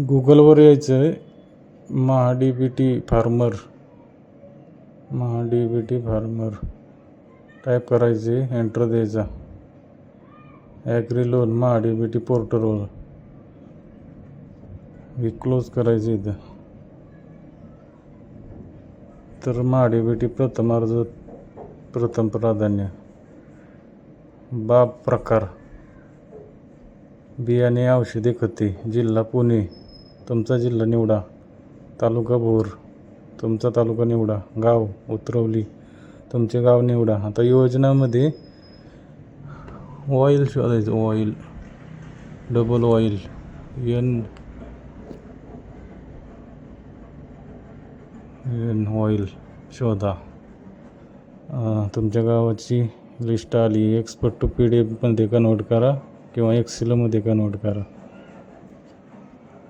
गुगलवर यायचं आहे. महाडीबीटी फार्मर टाईप करायचे, एंटर द्यायचा. ॲग्री लोन महाडीबीटी पोर्टलवर हे क्लोज करायचं. इथं तर महाडीबीटी प्रथम अर्ज, प्रथम प्राधान्य, बाब प्रकार, बियाणे औषधी खते, जिल्हा पुणे, तुमचा जिल्हा निवडा, तालुका भोर, तुमचा तालुका निवडा, गाव उतरवली, तुमचे गाव निवडा. आता योजनामध्ये ऑइल शोधायचं, oil, double oil, N oil शोधा. तुमच्या गावाची लिस्ट आली. एक्सपोर्ट टू PDF मध्ये कन्वर्ट करा किंवा एक्सेलमध्ये कन्वर्ट करा.